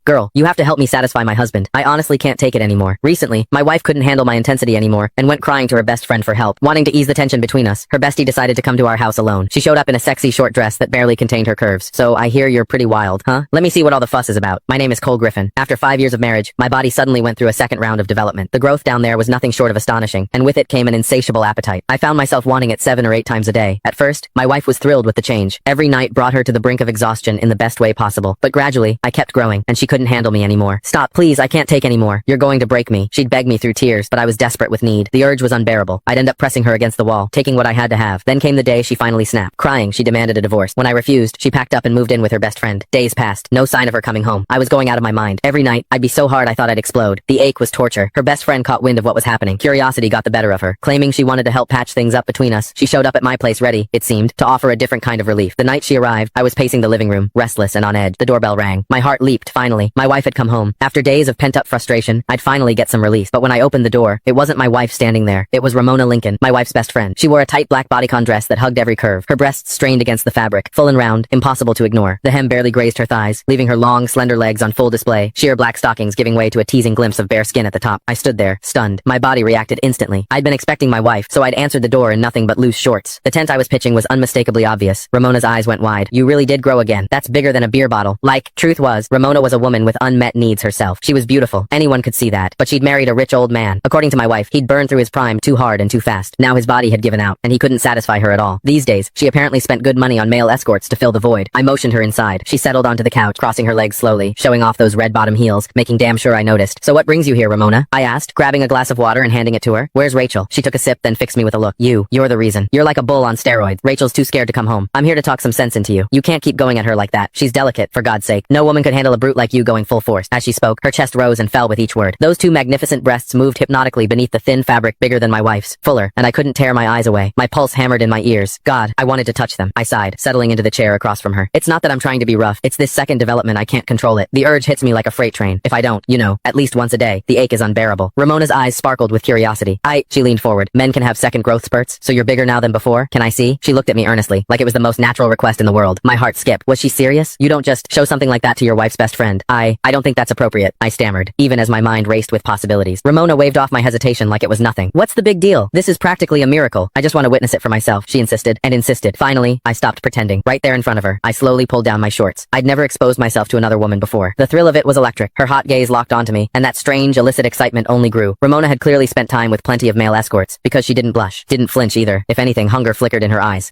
Girl, you have to help me satisfy my husband. I honestly can't take it anymore. Recently, my wife couldn't handle my intensity anymore and went crying to her best friend for help. Wanting to ease the tension between us, her bestie decided to come to our house alone. She showed up in a sexy short dress that barely contained her curves. So I hear you're pretty wild, huh? Let me see what all the fuss is about. My name is Cole Griffin. After 5 years of marriage, my body suddenly went through a second round of development. The growth down there was nothing short of astonishing, and with it came an insatiable appetite. I found myself wanting it 7 or 8 times a day. At first, my wife was thrilled with the change. Every night brought her to the brink of exhaustion in the best way possible. But gradually, I kept growing, and she couldn't handle me anymore. Stop, please, I can't take anymore. You're going to break me. She'd beg me through tears, but I was desperate with need. The urge was unbearable. I'd end up pressing her against the wall, taking what I had to have. Then came the day she finally snapped. Crying, she demanded a divorce. When I refused, she packed up and moved in with her best friend. Days passed. No sign of her coming home. I was going out of my mind. Every night, I'd be so hard I thought I'd explode. The ache was torture. Her best friend caught wind of what was happening. Curiosity got the better of her. Claiming she wanted to help patch things up between us, she showed up at my place ready, it seemed, to offer a different kind of relief. The night she arrived, I was pacing the living room, restless and on edge. The doorbell rang. My heart leaped, finally. My wife had come home. After days of pent-up frustration, I'd finally get some release. But when I opened the door, it wasn't my wife standing there. It was Ramona Lincoln, my wife's best friend. She wore a tight black bodycon dress that hugged every curve. Her breasts strained against the fabric, full and round, impossible to ignore. The hem barely grazed her thighs, leaving her long, slender legs on full display, sheer black stockings giving way to a teasing glimpse of bare skin at the top. I stood there, stunned. My body reacted instantly. I'd been expecting my wife, so I'd answered the door in nothing but loose shorts. The tent I was pitching was unmistakably obvious. Ramona's eyes went wide. You really did grow again. That's bigger than a beer bottle. Truth was, Ramona was a woman with unmet needs herself. She was beautiful. Anyone could see that. But she'd married a rich old man. According to my wife, he'd burned through his prime too hard and too fast. Now his body had given out, and he couldn't satisfy her at all. These days, she apparently spent good money on male escorts to fill the void. I motioned her inside. She settled onto the couch, crossing her legs slowly, showing off those red bottom heels, making damn sure I noticed. So what brings you here, Ramona? I asked, grabbing a glass of water and handing it to her. Where's Rachel? She took a sip, then fixed me with a look. You're the reason. You're like a bull on steroids. Rachel's too scared to come home. I'm here to talk some sense into you. You can't keep going at her like that. She's delicate, for God's sake. No woman could handle a brute like you going full force. As she spoke, her chest rose and fell with each word. Those two magnificent breasts moved hypnotically beneath the thin fabric bigger than my wife's, fuller, and I couldn't tear my eyes away. My pulse hammered in my ears. God, I wanted to touch them. I sighed, settling into the chair across from her. It's not that I'm trying to be rough. It's this second development I can't control it. The urge hits me like a freight train. If I don't, at least once a day, the ache is unbearable. Ramona's eyes sparkled with curiosity. She leaned forward. Men can have second growth spurts, so you're bigger now than before? Can I see? She looked at me earnestly, like it was the most natural request in the world. My heart skipped. Was she serious? You don't just show something like that to your wife's best friend. I don't think that's appropriate, I stammered, even as my mind raced with possibilities. Ramona waved off my hesitation like it was nothing. What's the big deal? This is practically a miracle. I just want to witness it for myself, she insisted, and insisted. Finally, I stopped pretending. Right there in front of her, I slowly pulled down my shorts. I'd never exposed myself to another woman before. The thrill of it was electric. Her hot gaze locked onto me, and that strange, illicit excitement only grew. Ramona had clearly spent time with plenty of male escorts, because she didn't blush, didn't flinch either. If anything, hunger flickered in her eyes.